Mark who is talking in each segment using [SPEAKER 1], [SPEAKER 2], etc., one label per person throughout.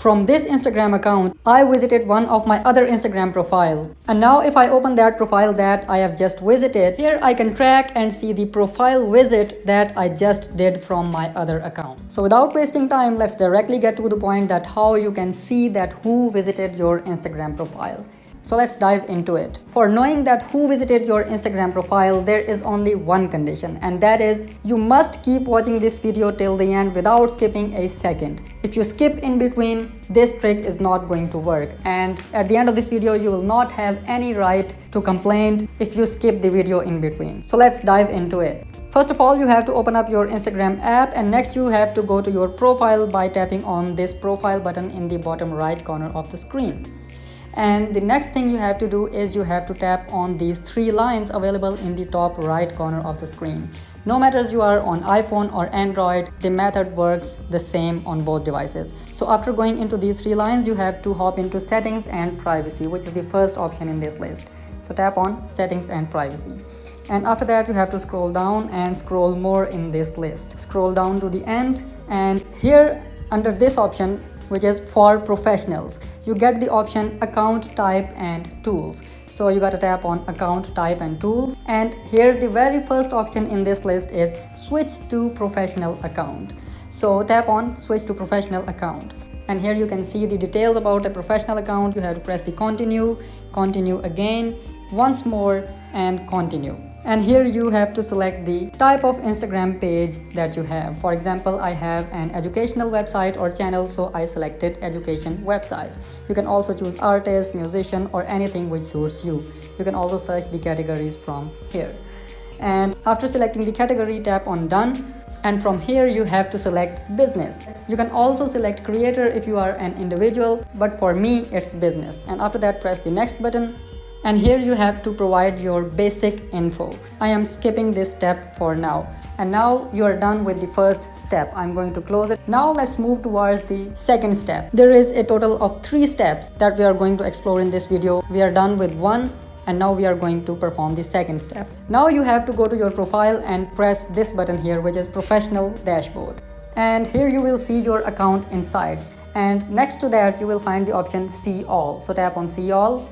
[SPEAKER 1] from this Instagram account, I visited one of my other Instagram profile. And now if I open that profile that I have just visited, here I can track and see the profile visit that I just did from my other account. So without wasting time, let's directly get to the point that how you can see that who visited your Instagram profile. So let's dive into it. For knowing that who visited your Instagram profile, there is only one condition, and that is you must keep watching this video till the end without skipping a second. If you skip in between, this trick is not going to work, and at the end of this video you will not have any right to complain if you skip the video in between. So let's dive into it. First of all, you have to open up your Instagram app, and next you have to go to your profile by tapping on this profile button in the bottom right corner of the screen. And the next thing you have to do is you have to tap on these three lines available in the top right corner of the screen. No matter you are on iPhone or Android, the method works the same on both devices. So after going into these three lines, you have to hop into settings and privacy, which is the first option in this list. So tap on settings and privacy. And after that, you have to scroll down and scroll more in this list. Scroll down to the end, and here under this option, which is for professionals, you get the option account type and tools. So you got to tap on account type and tools, and here the very first option in this list is switch to professional account. So tap on switch to professional account, and here you can see the details about a professional account. You have to press the continue again, once more, and continue. And here you have to select the type of Instagram page that you have. For example, I have an educational website or channel, so I selected education website. You can also choose artist, musician, or anything which suits you. You can also search the categories from here. And after selecting the category, tap on done. And from here you have to select business. You can also select creator if you are an individual, but for me it's business. And after that, press the next button. And here you have to provide your basic info. I am skipping this step for now. And now you are done with the first step. I'm going to close it. Now let's move towards the second step. There is a total of 3 steps that we are going to explore in this video. We are done with one, and now we are going to perform the second step. Now you have to go to your profile and press this button here, which is professional dashboard. And here you will see your account insights. And next to that, you will find the option see all. So tap on see all.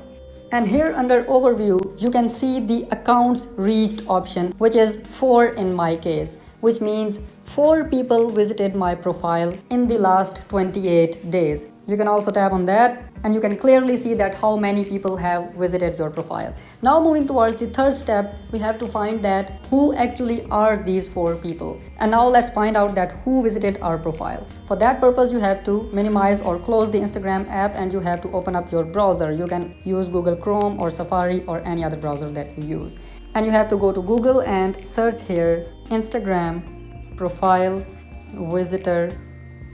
[SPEAKER 1] And here under overview, you can see the accounts reached option, which is 4 in my case, which means 4 people visited my profile in the last 28 days. You can also tap on that, and you can clearly see that how many people have visited your profile. Now moving towards the third step, we have to find that who actually are these 4 people. And now let's find out that who visited our profile. For that purpose, you have to minimize or close the Instagram app, and you have to open up your browser. You can use Google Chrome or Safari or any other browser that you use. And you have to go to Google and search here Instagram profile visitor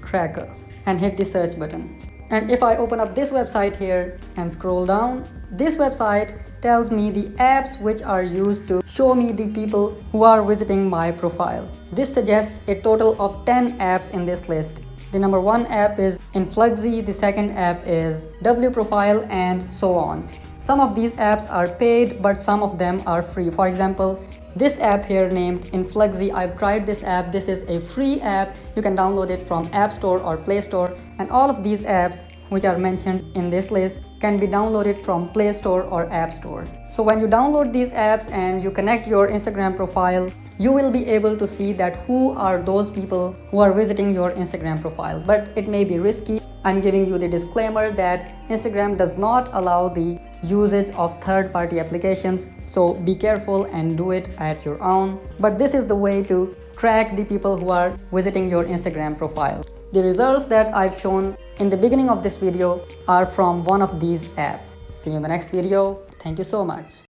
[SPEAKER 1] tracker and hit the search button. And if I open up this website here and scroll down, this website tells me the apps which are used to show me the people who are visiting my profile. This suggests a total of 10 apps in this list. The number 1 app is Influxy, the second app is Wprofile, and so on. Some of these apps are paid, but some of them are free. For example, this app here named Influxy, I've tried this app. This is a free app. You can download it from App Store or Play Store. And all of these apps which are mentioned in this list can be downloaded from Play Store or App Store. So when you download these apps and you connect your Instagram profile, you will be able to see that who are those people who are visiting your Instagram profile. But it may be risky. I'm giving you the disclaimer that Instagram does not allow the usage of third-party applications, so be careful and do it at your own. But this is the way to track the people who are visiting your Instagram profile. The results that I've shown in the beginning of this video are from one of these apps. See you in the next video. Thank you so much.